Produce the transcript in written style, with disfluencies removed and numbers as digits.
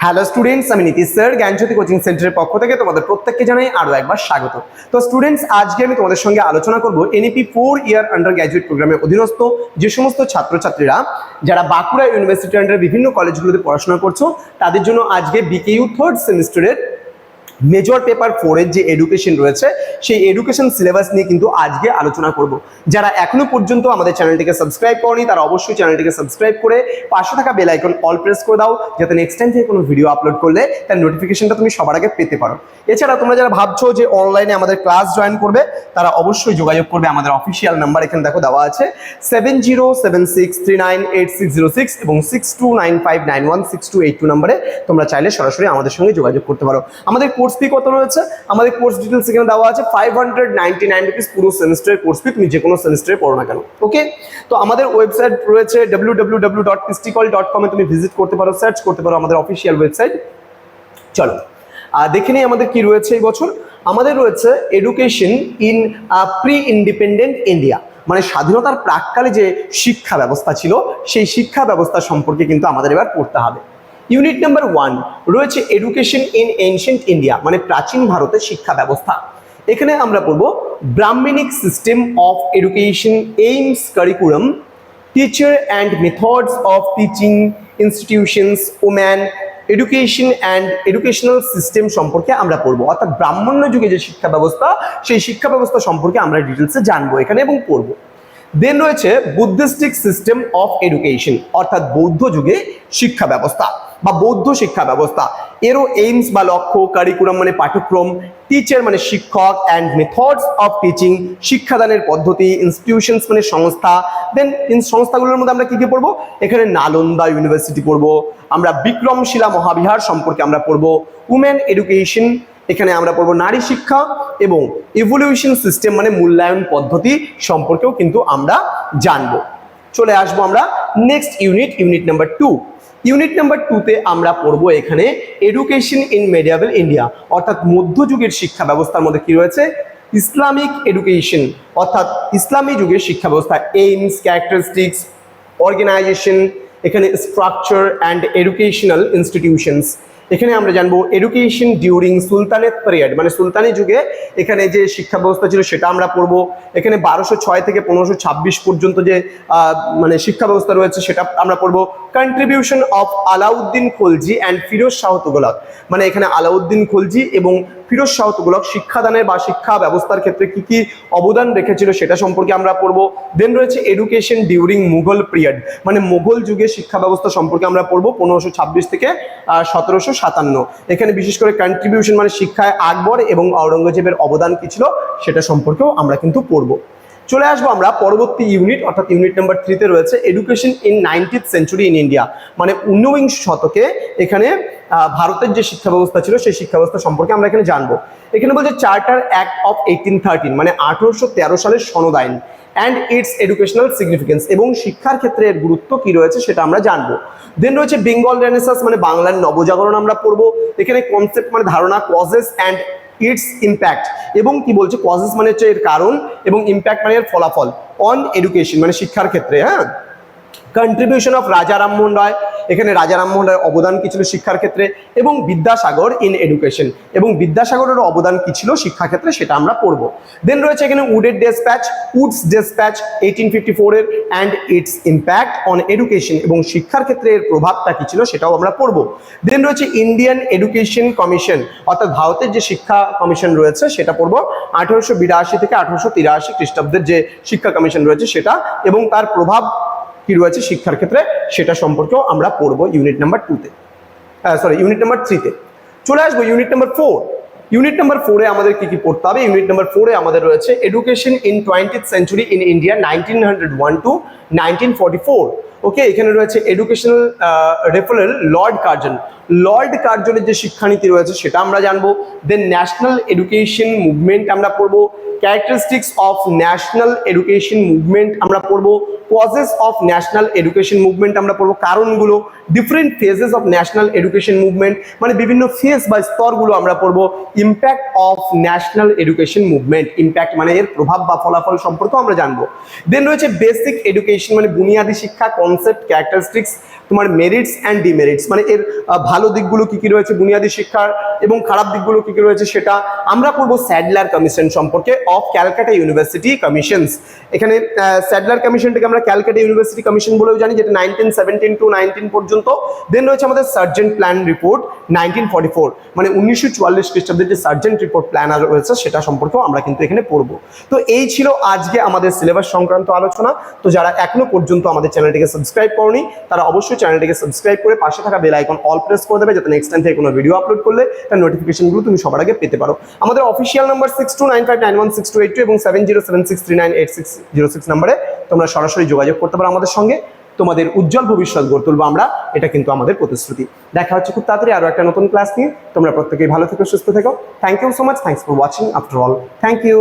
Hello students, আমি Nitish sir জ্ঞানজ্যোতি coaching সেন্টারের পক্ষ থেকে তোমাদের প্রত্যেককে জানাই আরো একবার স্বাগত। তো স্টুডেন্টস, আজকে আমি তোমাদের সঙ্গে আলোচনা করব এনইপি 4 ইয়ার আন্ডার গ্র্যাজুয়েট প্রোগ্রামের অধীনস্থ যে সমস্ত ছাত্রছাত্রীরা যারা বাঁকুড়া ইউনিভার্সিটি আন্ডার বিভিন্ন কলেজগুলোতে পড়াশোনা করছো তাদের জন্য আজকে বিকেইউ থার্ড সেমিস্টারের মেজর পেপার 4 এর যে এডুকেশন রয়েছে সেই এডুকেশন সিলেবাস নিয়ে কিন্তু আজকে আলোচনা করব। যারা এখনো পর্যন্ত আমাদের চ্যানেলটিকে সাবস্ক্রাইব করনি তারা অবশ্যই চ্যানেলটিকে সাবস্ক্রাইব করে পাশে থাকা বেল আইকন অল প্রেস করে দাও, যাতে নেক্সট টাইম থেকে কোনো ভিডিও আপলোড করলে তার নোটিফিকেশনটা তুমি সবার আগে পেতে পারো। এছাড়া তোমরা যারা ভাবছো যে অনলাইনে আমাদের ক্লাস জয়েন করবে তারা অবশ্যই যোগাযোগ করবে আমাদের অফিসিয়াল নাম্বার এখানে দেখো দেওয়া আছে 7076398606 এবং 6295916282 নম্বরে তোমরা চাইলে সরাসরি আমাদের সঙ্গে যোগাযোগ করতে পারো। আমাদের কোর্স ফি কত রয়েছে, আমাদের কোর্স ডিটেলস এখানে দেওয়া আছে 599 রুপিস পুরো সেমিস্টারের কোর্স ফি, তুমি যে কোনো সেমিস্টারে পড়ো না কেন। ওকে, তো আমাদের ওয়েবসাইট রয়েছে www.pisticall.com এ তুমি ভিজিট করতে পারো, সার্চ করতে পারো আমাদের অফিসিয়াল ওয়েবসাইট। চলো দেখে নেই আমাদের কি রয়েছে এই বছর। আমাদের রয়েছে education in pre independent India, মানে স্বাধীনতার প্রাককালে যে শিক্ষা ব্যবস্থা ছিল সেই শিক্ষা ব্যবস্থা সম্পর্কে কিন্তু আমাদের এবার পড়তে হবে। ইউনিট নাম্বার 1 রয়েছে এডুকেশন ইন এনশিয়েন্ট ইন্ডিয়া, মানে প্রাচীন ভারতের শিক্ষা ব্যবস্থা। এখানে আমরা পড়বো Brahmanic system of education, aims, curriculum, teacher and methods of teaching, institutions, woman, education and educational system সম্পর্কে আমরা পড়বো। অর্থাৎ ব্রাহ্মণ্য যুগে যে শিক্ষা ব্যবস্থা সেই শিক্ষা ব্যবস্থা সম্পর্কে আমরা ডিটেলসে জানবো এখানে এবং পড়বো। দেন রয়েছে বুদ্ধিস্টিক সিস্টেম অফ এডুকেশন, অর্থাৎ বৌদ্ধ যুগে শিক্ষা ব্যবস্থা বা বৌদ্ধ শিক্ষা ব্যবস্থা। এরও এইমস বা লক্ষ্য, কারিকুলাম মানে পাঠ্যক্রম, টিচার মানে শিক্ষক, অ্যান্ড মেথডস অফ টিচিং শিক্ষাদানের পদ্ধতি, ইনস্টিটিউশনস মানে সংস্থা। দেন সংস্থাগুলোর মধ্যে আমরা কি কি পড়বো, এখানে নালন্দা ইউনিভার্সিটি পড়বো, আমরা বিক্রমশিলা মহাবিহার সম্পর্কে আমরা পড়বো, উমেন এডুকেশন এখানে আমরা পড়বো নারী শিক্ষা, এবং ইভলিউশন সিস্টেম মানে মূল্যায়ন পদ্ধতি সম্পর্কেও কিন্তু আমরা জানবো। চলে আসবো আমরা next unit number 2। Unit number 2তে আমরা পড়বো এখানে এডুকেশন ইন মেডিয়াভেল ইন্ডিয়া, অর্থাৎ মধ্যযুগের শিক্ষা ব্যবস্থার মধ্যে কি রয়েছে, ইসলামিক এডুকেশন, অর্থাৎ ইসলামী যুগের শিক্ষা ব্যবস্থা, এইমস, ক্যারেক্টারিস্টিক্স, অর্গানাইজেশন, এখানে স্ট্রাকচার অ্যান্ড এডুকেশনাল ইনস্টিটিউশনস। এখানে আমরা জানবো এডুকেশন ডিউরিং সুলতানেট পিরিয়ড, মানে সুলতানি যুগে এখানে যে শিক্ষা ব্যবস্থা ছিল সেটা আমরা পড়বো। এখানে 1206 থেকে 1526 পর্যন্ত যে মানে শিক্ষা ব্যবস্থা রয়েছে সেটা আমরা পড়বো। Contribution of Alauddin Khalji and Firoz Shah Tughlaq, মানে এখানে আলাউদ্দিন খলজি এবং ফিরোজ শাহ তুগলক শিক্ষাদানের বা শিক্ষা ব্যবস্থার ক্ষেত্রে কি কি অবদান রেখেছিল সেটা সম্পর্কে আমরা পড়বো। দেন রয়েছে এডুকেশন ডিউরিং মুঘল পিরিয়ড, মানে মুঘল যুগের শিক্ষা ব্যবস্থা সম্পর্কে আমরা পড়বো 1526 থেকে 1757। এখানে বিশেষ করে কন্ট্রিবিউশন মানে শিক্ষায় আকবর এবং আওরঙ্গজেবের অবদান কি ছিল সেটা সম্পর্কেও আমরা কিন্তু পড়বো। চলে আসবো আমরা পরবর্তী ইউনিট, অর্থাৎ ইউনিট নাম্বার 3তে রয়েছে education in 19th century in India, মানে 19বিংশ শতকে এখানে ভারতের যে শিক্ষা ব্যবস্থা ছিল সেই শিক্ষা ব্যবস্থা সম্পর্কে আমরা এখানে জানবো। এখানে বলছে চার্টার অ্যাক্ট অফ 1813, মানে 1813 সালের সনদ আইন, অ্যান্ড ইটস এডুকেশনাল সিগনিফিকেন্স, এবং শিক্ষার ক্ষেত্রে এর গুরুত্ব কি রয়েছে সেটা আমরা জানবো। দেন রয়েছে বেঙ্গল রেনেসাস, মানে বাংলার নবজাগরণ আমরা পড়বো। এখানে কনসেপ্ট মানে ধারণা, কজেস অ্যান্ড ইটস ইম্প্যাক্ট, এবং কি বলছে কজেস মানে হচ্ছে এর কারণ এবং ইম্প্যাক্ট মানে এর ফলাফল অন এডুকেশন, মানে শিক্ষার ক্ষেত্রে। হ্যাঁ, কন্ট্রিবিউশন অফ রাজা রামমোহন রায়, এখানে রাজা রামমোহন রায়ের অবদান কি ছিল শিক্ষার ক্ষেত্রে, এবং বিদ্যাসাগর ইন এডুকেশন, এবং বিদ্যাসাগরের অবদান কি ছিল শিক্ষা ক্ষেত্রে সেটা আমরা পড়বো। দেন রয়েছে এখানে উডস ডেসপ্যাচ 1854 এর and it's impact on education, এবং শিক্ষার ক্ষেত্রে এর প্রভাবটা কি ছিল সেটাও আমরা পড়বো। দেন রয়েছে ইন্ডিয়ান এডুকেশন কমিশন, অর্থাৎ ভারতের যে শিক্ষা কমিশন রয়েছে সেটা পড়বো 1882 থেকে 1883 খ্রিস্টাব্দের যে শিক্ষা কমিশন রয়েছে সেটা, এবং তার প্রভাব কি রয়েছে শিক্ষার ক্ষেত্রে সেটা সম্পর্কেও আমরা পড়বো ইউনিট নাম্বার 2তে, ইউনিট নাম্বার 3তে। চলে আসবো ইউনিট নাম্বার 4। ইউনিট নাম্বার 4-এ আমাদের কি কি পড়তে হবে, ইউনিট নাম্বার 4-এ আমাদের রয়েছে education in 20th century in India 1901 to 1944। Okay, এখানে রয়েছে এডুকেশনাল রেফারেল লর্ড কার্জনের যে শিক্ষানীতি রয়েছে সেটা আমরা জানবো। দেন ন্যাশনাল এডুকেশন মুভমেন্ট আমরা পড়বো, characteristics of national education movement আমরা পড়বো, causes of national education movement আমরা পড়বো, কারণগুলো, different phases of national education movement, মানে বিভিন্ন ফেজ বা স্তরগুলো আমরা পড়বো। Impact of national education movement, impact মানে এর প্রভাব বা ফলাফল সম্পর্কেও আমরা জানবো। দেন রয়েছে বেসিক এডুকেশন, মানে বুনিয়াদী শিক্ষা, কনসেপ্ট, ক্যারেক্টারিস্টিক্স, তোমার মেরিটস অ্যান্ড ডিমেরিটস, মানে এর ভালো দিকগুলো কি কি রয়েছে বুনিয়াদী শিক্ষার এবং খারাপ দিকগুলো কি কি রয়েছে সেটা আমরা পড়বো। স্যাডলার কমিশন সম্পর্কে অফ ক্যালকাটা ইউনিভার্সিটি কমিশনস। এখানে স্যাডলার কমিশনটাকে আমরা ক্যালকাটা ইউনিভার্সিটি কমিশন বলেও জানি, যেটা 1917 to 19 পর্যন্ত। দেন রয়েছে আমাদের সার্জেন্ট প্ল্যান রিপোর্ট 1944, মানে 1944 খ্রিস্টাব্দের যে সার্জেন্ট রিপোর্ট প্ল্যান রয়েছে সেটা সম্পর্কেও আমরা কিন্তু এখানে পড়বো। তো এই ছিল আজকে আমাদের সিলেবাস সংক্রান্ত আলোচনা। তো যারা এখনো পর্যন্ত আমাদের চ্যানেলটিকে সাবস্ক্রাইব করনি তারা অবশ্যই চ্যানেলটিকে সাবস্ক্রাইব করে পাশে থাকা বেল আইকন অল প্রেস করে দেবে, যাতে নেক্সট টাইম থেকে কোনো ভিডিও আপলোড করলে তার নোটিফিকেশনগুলো তুমি সবার আগে পেতে পারো। আমাদের অফিসিয়াল নাম্বার 6295916282 এবং 7076398606 নাম্বারে তোমরা সরাসরি যোগাযোগ করতে পারো আমাদের সঙ্গে। তোমাদের উজ্জ্বল ভবিষ্যৎ গড়ে তুলবো আমরা, এটা কিন্তু আমাদের প্রতিশ্রুতি। দেখা হচ্ছে খুব তাড়াতাড়ি আরো একটা নতুন ক্লাস নিয়ে। তোমরা প্রত্যেকেই ভালো থেকো, সুস্থ থেকো। Thank you so much, thanks for watching after all, thank you.